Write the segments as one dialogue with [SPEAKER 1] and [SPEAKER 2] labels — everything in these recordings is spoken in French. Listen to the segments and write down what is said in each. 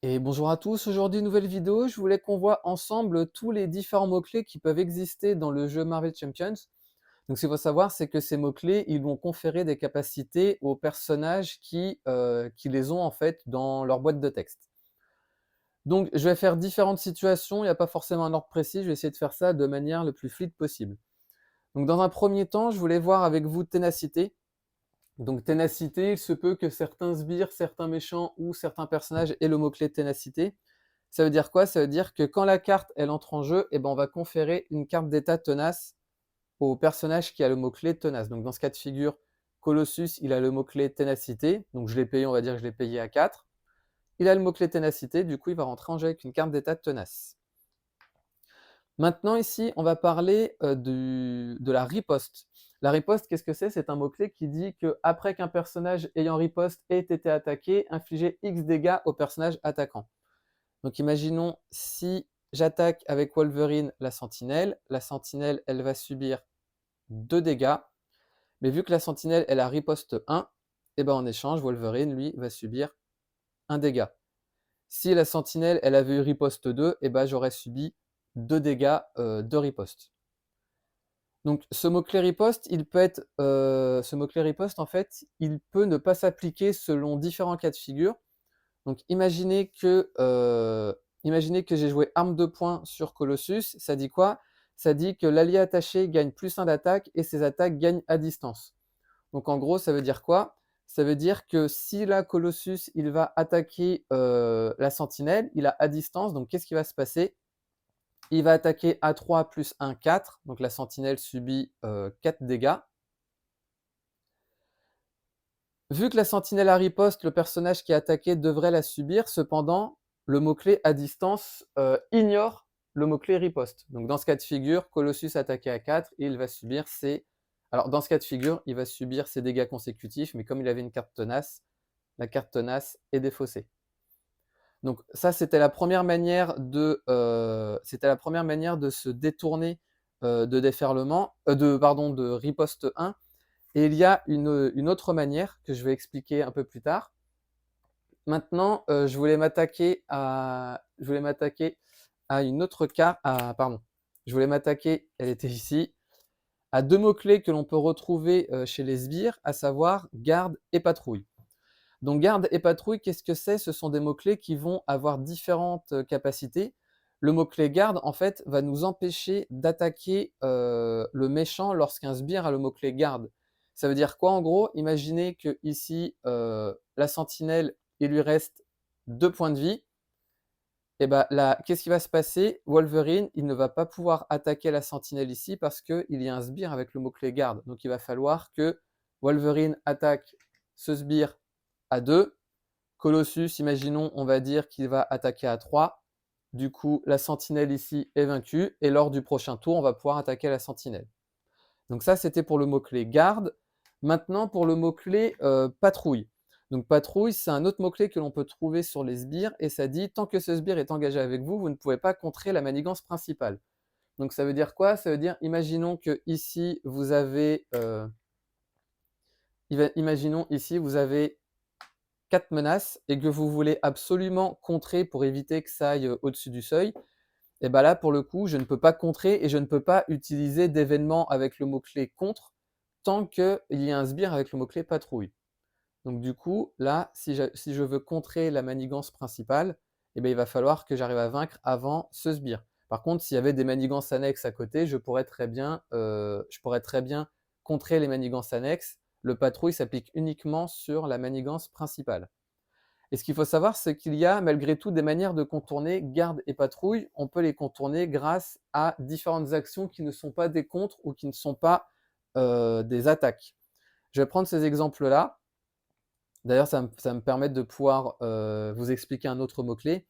[SPEAKER 1] Et bonjour à tous, aujourd'hui nouvelle vidéo, je voulais qu'on voit ensemble tous les différents mots-clés qui peuvent exister dans le jeu Marvel Champions. Donc ce qu'il faut savoir, c'est que ces mots-clés, ils vont conférer des capacités aux personnages qui les ont en fait dans leur boîte de texte. Donc je vais faire différentes situations, il n'y a pas forcément un ordre précis, je vais essayer de faire ça de manière le plus fluide possible. Donc dans un premier temps, je voulais voir avec vous ténacité. Donc ténacité, il se peut que certains sbires, certains méchants ou certains personnages aient le mot-clé ténacité. Ça veut dire quoi? Ça veut dire que quand la carte elle entre en jeu, eh ben, on va conférer une carte d'état tenace au personnage qui a le mot-clé tenace. Donc dans ce cas de figure, Colossus, il a le mot-clé ténacité. Donc je l'ai payé, on va dire que je l'ai payé à 4. Il a le mot-clé ténacité, du coup il va rentrer en jeu avec une carte d'état tenace. Maintenant ici, on va parler de la riposte. La riposte, qu'est-ce que c'est? C'est un mot-clé qui dit que après qu'un personnage ayant riposte ait été attaqué, infliger X dégâts au personnage attaquant. Donc imaginons si j'attaque avec Wolverine la sentinelle, elle va subir 2 dégâts, mais vu que la sentinelle elle a riposte 1, et ben en échange, Wolverine lui va subir 1 dégât. Si la sentinelle elle avait eu riposte 2, et ben j'aurais subi 2 dégâts de riposte. Donc ce mot-clé riposte, ce mot-clé riposte en fait, il peut ne pas s'appliquer selon différents cas de figure. Donc imaginez que j'ai joué arme de poing sur Colossus, ça dit quoi? Ça dit que l'allié attaché gagne +1 d'attaque et ses attaques gagnent à distance. Donc en gros, ça veut dire quoi? Ça veut dire que si là Colossus, il va attaquer la sentinelle, il a à distance, donc qu'est-ce qui va se passer? Il va attaquer à 3 plus 1, 4, donc la sentinelle subit 4 dégâts. Vu que la sentinelle a riposte, le personnage qui est attaqué devrait la subir. Cependant, le mot-clé à distance ignore le mot-clé riposte. Donc dans ce cas de figure, Colossus attaqué à 4 et il va subir ses... Alors dans ce cas de figure, il va subir ses dégâts consécutifs, mais comme il avait une carte tenace, la carte tenace est défaussée. Donc ça, c'était la première manière de se détourner de déferlement, de riposte 1. Et il y a une autre manière que je vais expliquer un peu plus tard. Maintenant, je voulais m'attaquer à une autre carte. Pardon. Je voulais m'attaquer, elle était ici, à deux mots-clés que l'on peut retrouver chez les sbires, à savoir garde et patrouille. Donc garde et patrouille, qu'est-ce que c'est? Ce sont des mots-clés qui vont avoir différentes capacités. Le mot-clé garde, en fait, va nous empêcher d'attaquer le méchant lorsqu'un sbire a le mot-clé garde. Ça veut dire quoi en gros? Imaginez que ici, la sentinelle, il lui reste 2 points de vie. Et ben là, qu'est-ce qui va se passer? Wolverine, il ne va pas pouvoir attaquer la sentinelle ici parce qu'il y a un sbire avec le mot-clé garde. Donc il va falloir que Wolverine attaque ce sbire à 2. Colossus, imaginons, on va dire qu'il va attaquer à 3. Du coup, la sentinelle ici est vaincue. Et lors du prochain tour, on va pouvoir attaquer la sentinelle. Donc ça, c'était pour le mot-clé garde. Maintenant, pour le mot-clé patrouille. Donc patrouille, c'est un autre mot-clé que l'on peut trouver sur les sbires. Et ça dit, tant que ce sbire est engagé avec vous, vous ne pouvez pas contrer la manigance principale. Donc ça veut dire quoi? Ça veut dire, imaginons que ici, vous avez... imaginons ici, vous avez 4 menaces et que vous voulez absolument contrer pour éviter que ça aille au-dessus du seuil, et bien là, pour le coup, je ne peux pas contrer et je ne peux pas utiliser d'événement avec le mot-clé contre tant qu'il y a un sbire avec le mot-clé patrouille. Donc du coup, là, si je veux contrer la manigance principale, eh bien, il va falloir que j'arrive à vaincre avant ce sbire. Par contre, s'il y avait des manigances annexes à côté, je pourrais très bien contrer les manigances annexes. Le patrouille s'applique uniquement sur la manigance principale. Et ce qu'il faut savoir, c'est qu'il y a malgré tout des manières de contourner garde et patrouille. On peut les contourner grâce à différentes actions qui ne sont pas des contres ou qui ne sont pas des attaques. Je vais prendre ces exemples-là. D'ailleurs, ça me permet de pouvoir vous expliquer un autre mot-clé.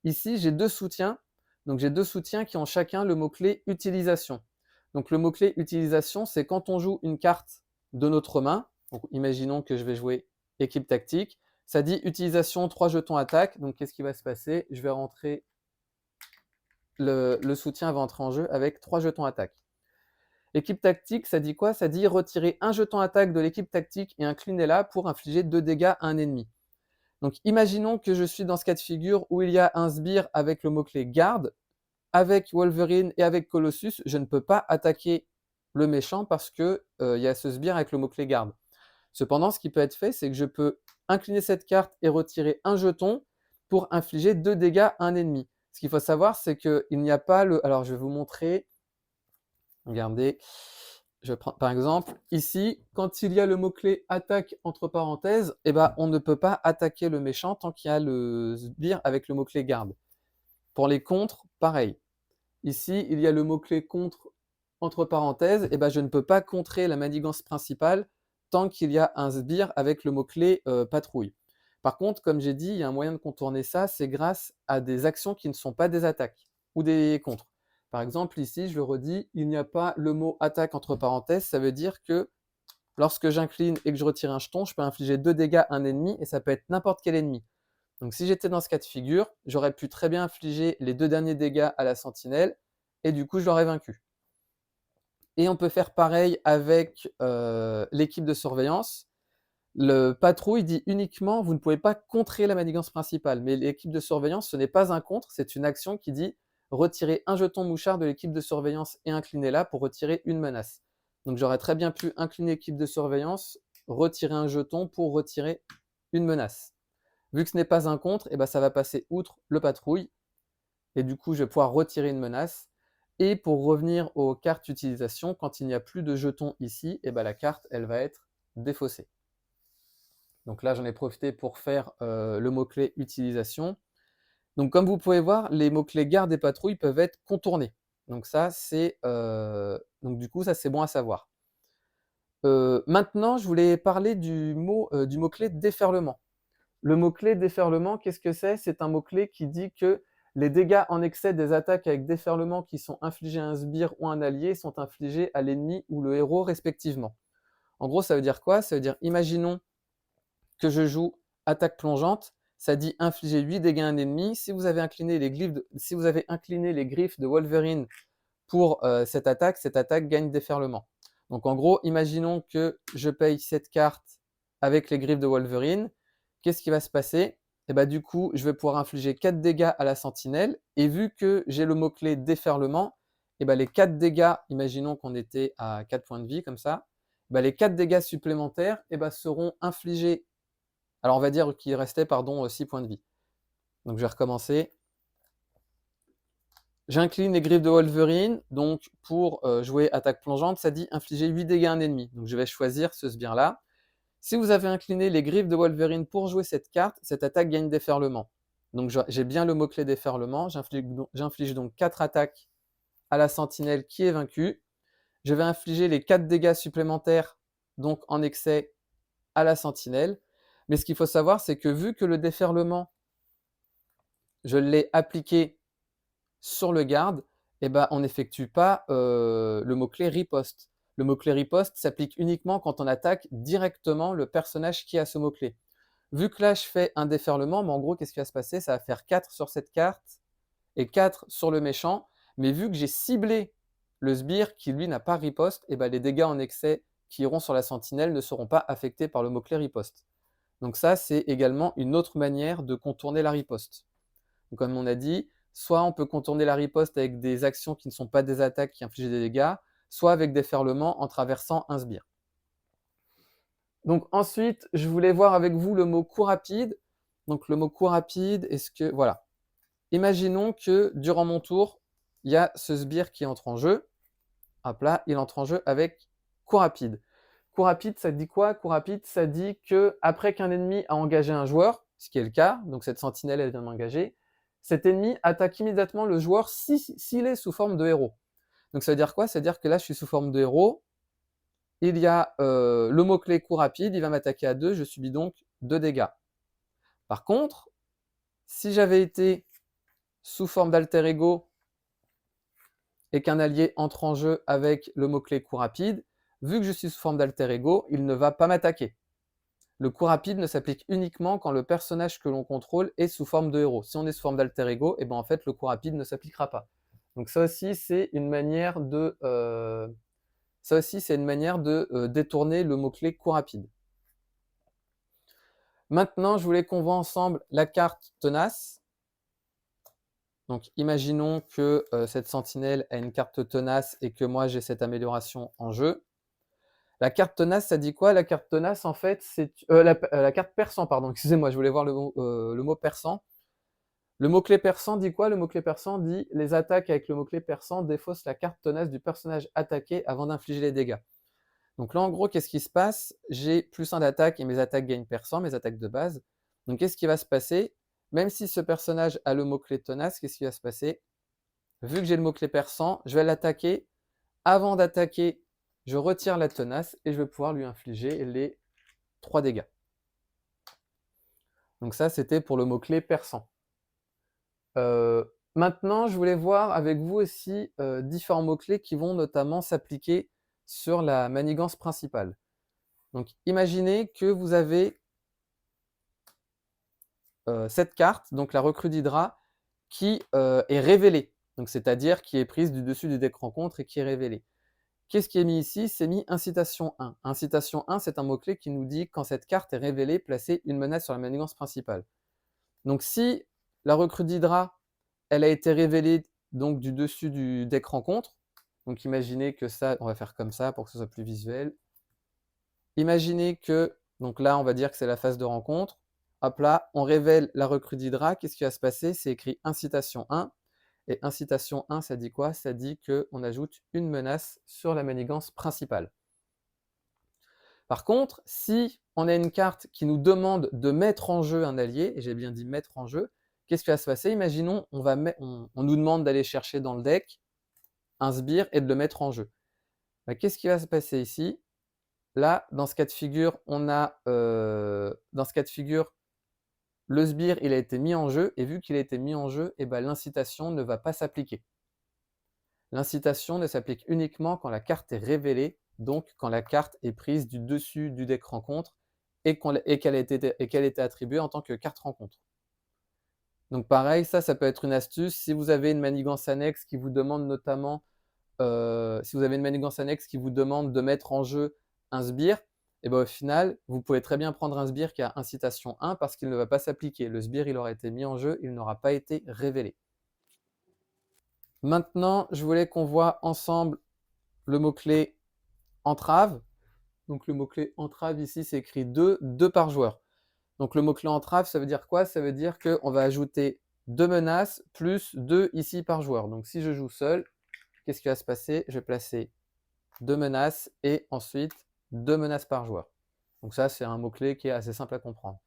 [SPEAKER 1] Ici, j'ai deux soutiens. Donc, j'ai deux soutiens qui ont chacun le mot-clé utilisation. Donc, le mot-clé utilisation, c'est quand on joue une carte de notre main. Donc, imaginons que je vais jouer équipe tactique. Ça dit utilisation 3 jetons attaque. Donc, qu'est-ce qui va se passer? Je vais rentrer, le soutien va entrer en jeu avec 3 jetons attaque. Équipe tactique, ça dit quoi? Ça dit retirer un jeton attaque de l'équipe tactique et inclinez-la pour infliger 2 dégâts à un ennemi. Donc imaginons que je suis dans ce cas de figure où il y a un sbire avec le mot-clé garde, avec Wolverine et avec Colossus, je ne peux pas attaquer le méchant parce que il y a ce sbire avec le mot-clé garde. Cependant, ce qui peut être fait, c'est que je peux incliner cette carte et retirer un jeton pour infliger 2 dégâts à un ennemi. Ce qu'il faut savoir, c'est qu'il n'y a pas le... Alors, je vais vous montrer. Regardez. Je prends par exemple, ici, quand il y a le mot-clé attaque entre parenthèses, eh ben, on ne peut pas attaquer le méchant tant qu'il y a le sbire avec le mot-clé garde. Pour les contres, pareil. Ici, il y a le mot-clé contre entre parenthèses, et ben je ne peux pas contrer la manigance principale tant qu'il y a un sbire avec le mot-clé patrouille. Par contre, comme j'ai dit, il y a un moyen de contourner ça, c'est grâce à des actions qui ne sont pas des attaques ou des contres. Par exemple, ici, je le redis, il n'y a pas le mot attaque entre parenthèses, ça veut dire que lorsque j'incline et que je retire un jeton, je peux infliger 2 dégâts à un ennemi, et ça peut être n'importe quel ennemi. Donc si j'étais dans ce cas de figure, j'aurais pu très bien infliger les 2 derniers dégâts à la sentinelle, et du coup je l'aurais vaincu. Et on peut faire pareil avec l'équipe de surveillance. Le patrouille dit uniquement, vous ne pouvez pas contrer la manigance principale, mais l'équipe de surveillance, ce n'est pas un contre, c'est une action qui dit retirer un jeton mouchard de l'équipe de surveillance et inclinez-la pour retirer une menace. Donc j'aurais très bien pu incliner l'équipe de surveillance, retirer un jeton pour retirer une menace. Vu que ce n'est pas un contre, eh ben, ça va passer outre le patrouille, et du coup je vais pouvoir retirer une menace. Et pour revenir aux cartes utilisation, quand il n'y a plus de jetons ici, eh ben, la carte elle va être défaussée. Donc là j'en ai profité pour faire le mot-clé utilisation. Donc comme vous pouvez voir, les mots-clés garde et patrouille peuvent être contournés. Donc ça c'est donc du coup ça c'est bon à savoir. Maintenant je voulais parler du mot-clé déferlement. Le mot-clé déferlement, qu'est-ce que c'est? C'est un mot-clé qui dit que les dégâts en excès des attaques avec déferlement qui sont infligés à un sbire ou un allié sont infligés à l'ennemi ou le héros respectivement. En gros, ça veut dire quoi? Ça veut dire, imaginons que je joue attaque plongeante, ça dit infliger 8 dégâts à un ennemi. Si vous avez incliné les griffes de Wolverine pour cette attaque gagne déferlement. Donc en gros, imaginons que je paye cette carte avec les griffes de Wolverine. Qu'est-ce qui va se passer? Et bah, du coup, je vais pouvoir infliger 4 dégâts à la sentinelle. Et vu que j'ai le mot-clé déferlement, et bah, les 4 dégâts, imaginons qu'on était à 4 points de vie comme ça, bah, les 4 dégâts supplémentaires seront infligés. Alors on va dire qu'il restait 6 points de vie. Donc je vais recommencer. J'incline les griffes de Wolverine, donc pour jouer attaque plongeante, ça dit infliger 8 dégâts à un ennemi. Donc je vais choisir ce sbire-là. Si vous avez incliné les griffes de Wolverine pour jouer cette carte, cette attaque gagne déferlement. Donc j'ai bien le mot-clé déferlement, j'inflige donc 4 attaques à la sentinelle qui est vaincue. Je vais infliger les 4 dégâts supplémentaires, donc en excès, à la sentinelle. Mais ce qu'il faut savoir, c'est que vu que le déferlement, je l'ai appliqué sur le garde, eh ben, on n'effectue pas le mot-clé riposte. Le mot-clé riposte s'applique uniquement quand on attaque directement le personnage qui a ce mot-clé. Vu que là, je fais un déferlement, mais en gros, qu'est-ce qui va se passer? Ça va faire 4 sur cette carte et 4 sur le méchant. Mais vu que j'ai ciblé le sbire qui, lui, n'a pas riposte, eh ben, les dégâts en excès qui iront sur la sentinelle ne seront pas affectés par le mot-clé riposte. Donc ça, c'est également une autre manière de contourner la riposte. Donc, comme on a dit, soit on peut contourner la riposte avec des actions qui ne sont pas des attaques qui infligent des dégâts, soit avec déferlement en traversant un sbire. Donc ensuite, je voulais voir avec vous le mot coup rapide. Donc le mot coup rapide, est-ce que... Voilà. Imaginons que durant mon tour, il y a ce sbire qui entre en jeu. Hop là, il entre en jeu avec coup rapide. Coup rapide, ça dit quoi? Coup rapide, ça dit que après qu'un ennemi a engagé un joueur, ce qui est le cas, donc cette sentinelle, elle vient d'engager, cet ennemi attaque immédiatement le joueur s'il est sous forme de héros. Donc ça veut dire quoi? Ça veut dire que là, je suis sous forme de héros, il y a le mot-clé coup rapide, il va m'attaquer à 2, je subis donc 2 dégâts. Par contre, si j'avais été sous forme d'alter ego et qu'un allié entre en jeu avec le mot-clé coup rapide, vu que je suis sous forme d'alter ego, il ne va pas m'attaquer. Le coup rapide ne s'applique uniquement quand le personnage que l'on contrôle est sous forme de héros. Si on est sous forme d'alter ego, et ben en fait le coup rapide ne s'appliquera pas. Donc ça aussi c'est une manière de détourner le mot-clé coup rapide. Maintenant, je voulais qu'on voit ensemble la carte tenace. Donc, imaginons que cette sentinelle a une carte tenace et que moi, j'ai cette amélioration en jeu. La carte tenace, ça dit quoi? La carte tenace, en fait, c'est la carte persan, pardon, excusez-moi, je voulais voir le mot persan. Le mot-clé persan dit quoi? Le mot-clé persan dit les attaques avec le mot-clé persan défaussent la carte tenace du personnage attaqué avant d'infliger les dégâts. Donc là, en gros, qu'est-ce qui se passe? J'ai +1 d'attaque et mes attaques gagnent persan, mes attaques de base. Donc qu'est-ce qui va se passer? Même si ce personnage a le mot-clé tenace, qu'est-ce qui va se passer? Vu que j'ai le mot-clé persan, je vais l'attaquer. Avant d'attaquer, je retire la tenace et je vais pouvoir lui infliger les 3 dégâts. Donc ça, c'était pour le mot-clé persan. Maintenant, je voulais voir avec vous aussi différents mots-clés qui vont notamment s'appliquer sur la manigance principale. Donc imaginez que vous avez cette carte, donc la recrue d'Hydra, qui est révélée, donc c'est-à-dire qui est prise du dessus du deck rencontre et qui est révélée. Qu'est-ce qui est mis ici? C'est mis incitation 1. Incitation 1, c'est un mot-clé qui nous dit quand cette carte est révélée, placez une menace sur la manigance principale. Donc si la recrue d'Hydra, elle a été révélée donc du dessus du deck rencontre, donc imaginez que ça, on va faire comme ça pour que ce soit plus visuel. Imaginez que, donc là on va dire que c'est la phase de rencontre, hop là, on révèle la recrue d'Hydra, qu'est-ce qui va se passer? C'est écrit incitation 1, et incitation 1, ça dit quoi? Ça dit qu'on ajoute une menace sur la manigance principale. Par contre, si on a une carte qui nous demande de mettre en jeu un allié, et j'ai bien dit mettre en jeu, qu'est-ce qui va se passer? Imaginons, on nous demande d'aller chercher dans le deck un sbire et de le mettre en jeu. Bah, qu'est-ce qui va se passer ici? Là, dans ce cas de figure, le sbire, il a été mis en jeu, et vu qu'il a été mis en jeu, et ben, l'incitation ne va pas s'appliquer. L'incitation ne s'applique uniquement quand la carte est révélée, donc quand la carte est prise du dessus du deck rencontre et qu'elle a été attribuée en tant que carte rencontre. Donc pareil, ça peut être une astuce. Si vous avez une manigance annexe qui vous demande notamment, de mettre en jeu un sbire, et ben au final, vous pouvez très bien prendre un sbire qui a incitation 1 parce qu'il ne va pas s'appliquer. Le sbire, il aura été mis en jeu, il n'aura pas été révélé. Maintenant, je voulais qu'on voit ensemble le mot-clé entrave. Donc le mot-clé entrave ici, c'est écrit 2 par joueur. Donc le mot-clé entrave, ça veut dire quoi? Ça veut dire qu'on va ajouter 2 menaces plus 2 ici par joueur. Donc si je joue seul, qu'est-ce qui va se passer? Je vais placer 2 menaces et ensuite 2 menaces par joueur. Donc ça, c'est un mot-clé qui est assez simple à comprendre.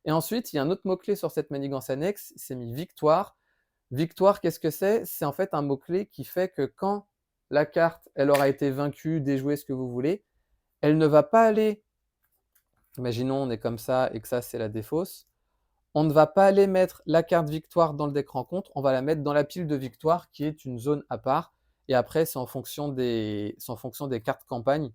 [SPEAKER 1] Et ensuite, il y a un autre mot-clé sur cette manigance annexe, c'est mis victoire. Victoire, qu'est-ce que c'est? C'est en fait un mot-clé qui fait que quand la carte, elle aura été vaincue, déjouée, ce que vous voulez, elle ne va pas aller, imaginons on est comme ça et que ça c'est la défausse, on ne va pas aller mettre la carte victoire dans le deck rencontre, on va la mettre dans la pile de victoire qui est une zone à part, et après c'est en fonction des cartes campagne.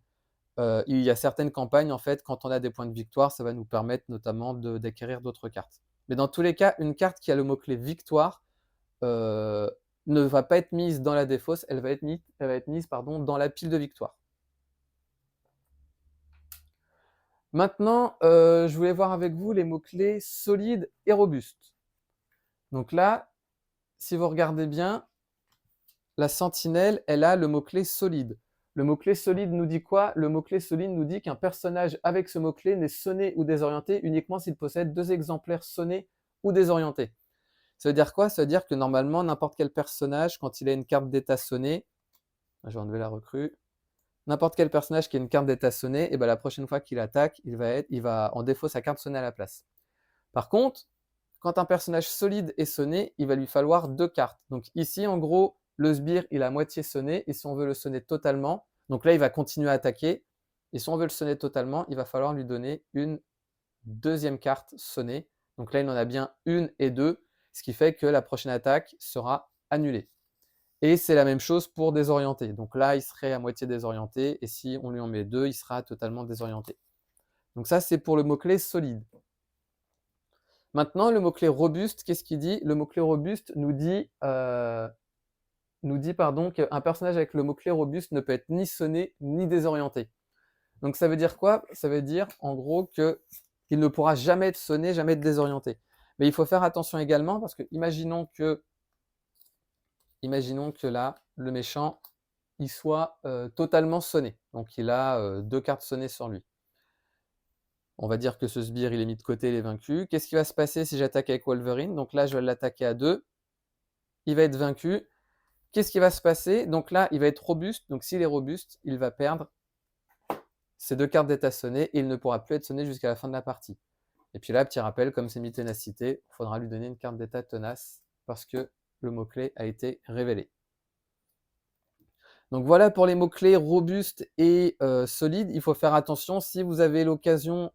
[SPEAKER 1] Il y a certaines campagnes, en fait, quand on a des points de victoire, ça va nous permettre notamment d'acquérir d'autres cartes. Mais dans tous les cas, une carte qui a le mot-clé victoire ne va pas être mise dans la défausse, elle va être mise dans la pile de victoire. Maintenant, je voulais voir avec vous les mots-clés solide et robuste. Donc là, si vous regardez bien, la sentinelle, elle a le mot-clé solide. Le mot-clé solide nous dit quoi? Le mot-clé solide nous dit qu'un personnage avec ce mot-clé n'est sonné ou désorienté uniquement s'il possède 2 exemplaires sonnés ou désorientés. Ça veut dire quoi? Ça veut dire que normalement, n'importe quel personnage, quand il a une carte d'état sonnée, je vais enlever la recrue, n'importe quel personnage qui a une carte d'état sonnée, et ben la prochaine fois qu'il attaque, il va en défaut sa carte sonnée à la place. Par contre, quand un personnage solide est sonné, il va lui falloir 2 cartes. Donc ici, en gros, le sbire, il a moitié sonné, et si on veut le sonner totalement, donc là, il va continuer à attaquer, et si on veut le sonner totalement, il va falloir lui donner une deuxième carte sonnée. Donc là, il en a bien 1 et 2, ce qui fait que la prochaine attaque sera annulée. Et c'est la même chose pour désorienté. Donc là, il serait à moitié désorienté, et si on lui en met 2, il sera totalement désorienté. Donc ça, c'est pour le mot-clé solide. Maintenant, le mot-clé robuste, qu'est-ce qu'il dit? Le mot-clé robuste nous dit qu'un personnage avec le mot-clé robuste ne peut être ni sonné ni désorienté. Donc ça veut dire quoi? Ça veut dire en gros qu'il il ne pourra jamais être sonné, jamais être désorienté. Mais il faut faire attention également parce que imaginons que là, le méchant, il soit totalement sonné. Donc il a 2 cartes sonnées sur lui. On va dire que ce sbire, il est mis de côté, il est vaincu. Qu'est-ce qui va se passer si j'attaque avec Wolverine? Donc là, je vais l'attaquer à 2. Il va être vaincu. Qu'est-ce qui va se passer? Donc là, il va être robuste. Donc s'il est robuste, il va perdre ses 2 cartes d'état sonnées et il ne pourra plus être sonné jusqu'à la fin de la partie. Et puis là, petit rappel, comme c'est mis ténacité, il faudra lui donner une carte d'état tenace parce que le mot-clé a été révélé. Donc voilà pour les mots-clés robustes et solides. Il faut faire attention si vous avez l'occasion,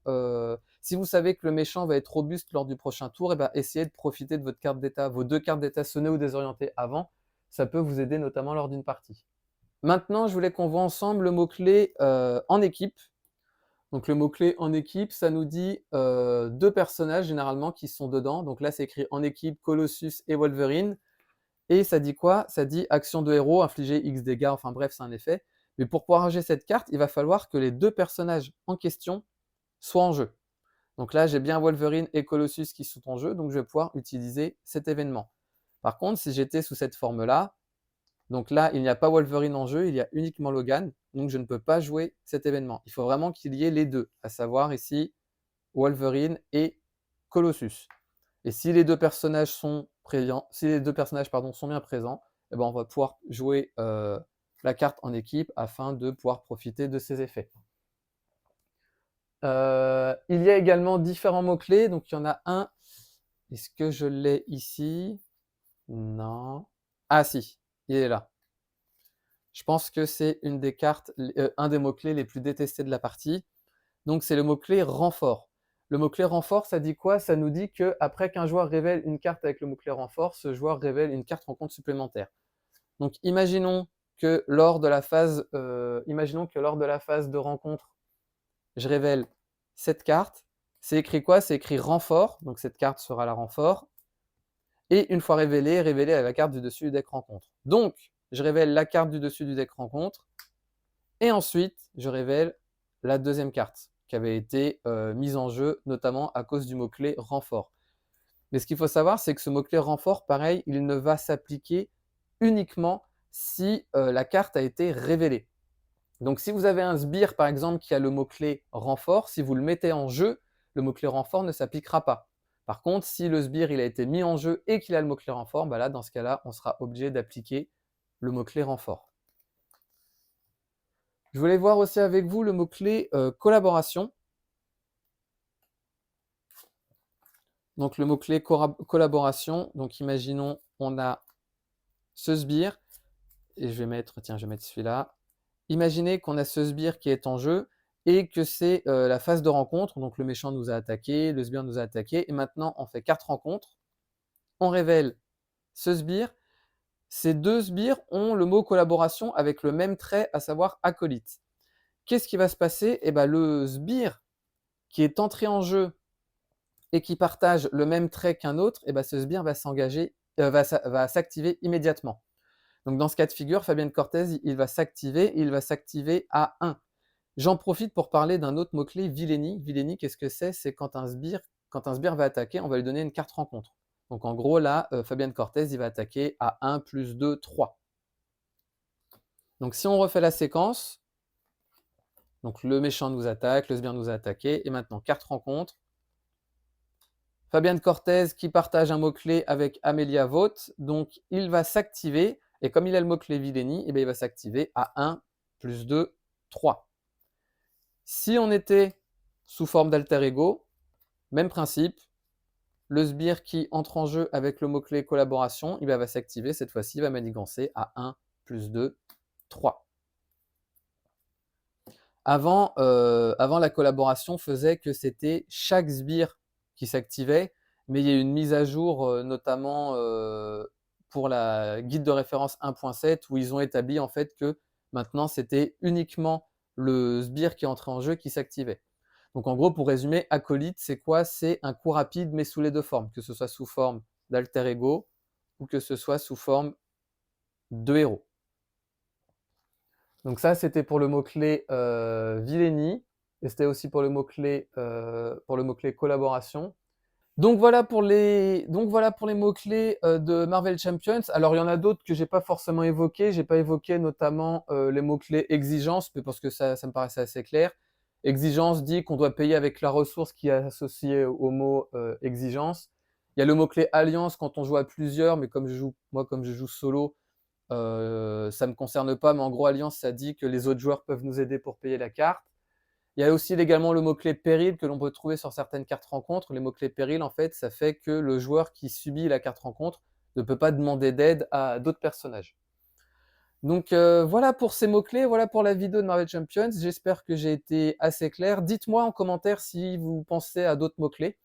[SPEAKER 1] si vous savez que le méchant va être robuste lors du prochain tour, et ben essayez de profiter de votre carte d'état, vos 2 cartes d'état sonnées ou désorientées avant. Ça peut vous aider notamment lors d'une partie. Maintenant, je voulais qu'on voit ensemble le mot-clé en équipe. Donc le mot-clé en équipe, ça nous dit 2 personnages généralement qui sont dedans. Donc là, c'est écrit en équipe Colossus et Wolverine. Et ça dit quoi? Ça dit action de héros, infliger X dégâts, enfin bref, c'est un effet. Mais pour pouvoir jouer cette carte, il va falloir que les 2 personnages en question soient en jeu. Donc là, j'ai bien Wolverine et Colossus qui sont en jeu, donc je vais pouvoir utiliser cet événement. Par contre, si j'étais sous cette forme-là, donc là, il n'y a pas Wolverine en jeu, il y a uniquement Logan, donc je ne peux pas jouer cet événement. Il faut vraiment qu'il y ait les deux, à savoir ici Wolverine et Colossus. Et si les 2 personnages sont présents, si les 2 personnages sont bien présents, eh ben on va pouvoir jouer la carte en équipe afin de pouvoir profiter de ces effets. Il y a également différents mots-clés, donc il y en a un. Est-ce que je l'ai ici? Non. Ah si, il est là. Je pense que c'est une des cartes, un des mots-clés les plus détestés de la partie. Donc c'est le mot-clé renfort. Le mot-clé renfort, ça dit quoi? Ça nous dit qu'après qu'un joueur révèle une carte avec le mot-clé renfort, ce joueur révèle une carte rencontre supplémentaire. Donc imaginons que lors de la phase de rencontre, je révèle cette carte. C'est écrit quoi? C'est écrit renfort, donc cette carte sera la renfort. Et une fois révélée, révélée à la carte du dessus du deck rencontre. Donc, je révèle la carte du dessus du deck rencontre. Et ensuite, je révèle la deuxième carte qui avait été mise en jeu, notamment à cause du mot-clé renfort. Mais ce qu'il faut savoir, c'est que ce mot-clé renfort, pareil, il ne va s'appliquer uniquement si la carte a été révélée. Donc si vous avez un sbire, par exemple, qui a le mot-clé renfort, si vous le mettez en jeu, le mot-clé renfort ne s'appliquera pas. Par contre, si le sbire il a été mis en jeu et qu'il a le mot-clé renfort, bah là, dans ce cas-là, on sera obligé d'appliquer le mot-clé renfort. Je voulais voir aussi avec vous le mot-clé collaboration. Donc le mot-clé collaboration, donc imaginons on a ce sbire, et je vais mettre celui-là. Imaginez qu'on a ce sbire qui est en jeu et que c'est la phase de rencontre, donc le méchant nous a attaqué, le sbire nous a attaqué, et maintenant on fait 4 rencontres, on révèle ce sbire. Ces 2 sbires ont le mot collaboration avec le même trait, à savoir acolyte. Qu'est-ce qui va se passer? Eh ben, le sbire qui est entré en jeu et qui partage le même trait qu'un autre, eh ben, ce sbire va s'activer immédiatement. Donc dans ce cas de figure, Fabienne Cortez, il va s'activer à 1. J'en profite pour parler d'un autre mot-clé, Vilénie. Vilénie, qu'est-ce que c'est? C'est quand un sbire va attaquer, on va lui donner une carte rencontre. Donc en gros, là, Fabienne Cortez, il va attaquer à 1, plus 2, 3. Donc si on refait la séquence, donc le méchant nous attaque, le sbire nous a attaqué, et maintenant carte rencontre. Fabienne Cortez qui partage un mot-clé avec Amelia Vaught, donc il va s'activer, et comme il a le mot-clé Vilénie, eh bien, il va s'activer à 1, plus 2, 3. Si on était sous forme d'alter ego, même principe, le sbire qui entre en jeu avec le mot-clé collaboration, il va s'activer, cette fois-ci, il va manigancer à 1, plus 2, 3. Avant, la collaboration faisait que c'était chaque sbire qui s'activait, mais il y a eu une mise à jour, notamment pour la guide de référence 1.7, où ils ont établi en fait que maintenant c'était uniquement le sbire qui entrait en jeu qui s'activait. Donc en gros, pour résumer, acolyte, c'est quoi? C'est un coup rapide, mais sous les 2 formes, que ce soit sous forme d'alter ego ou que ce soit sous forme de héros. Donc ça, c'était pour le mot-clé Vilénie. et c'était aussi pour le mot-clé collaboration. Donc voilà pour les mots-clés, de Marvel Champions. Alors il y en a d'autres que j'ai pas forcément évoqués. J'ai pas évoqué notamment, les mots-clés exigence, mais parce que ça me paraissait assez clair. Exigence dit qu'on doit payer avec la ressource qui est associée au mot, exigence. Il y a le mot-clé alliance quand on joue à plusieurs, mais comme je joue solo, ça me concerne pas, mais en gros alliance, ça dit que les autres joueurs peuvent nous aider pour payer la carte. Il y a aussi également le mot-clé péril que l'on peut trouver sur certaines cartes rencontres. Les mots-clés péril, en fait, ça fait que le joueur qui subit la carte rencontre ne peut pas demander d'aide à d'autres personnages. Donc voilà pour ces mots-clés, voilà pour la vidéo de Marvel Champions. J'espère que j'ai été assez clair. Dites-moi en commentaire si vous pensez à d'autres mots-clés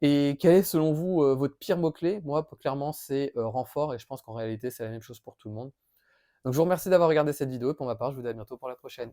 [SPEAKER 1] et quel est selon vous votre pire mot-clé. Moi, clairement, c'est renfort et je pense qu'en réalité, c'est la même chose pour tout le monde. Donc je vous remercie d'avoir regardé cette vidéo et pour ma part, je vous dis à bientôt pour la prochaine.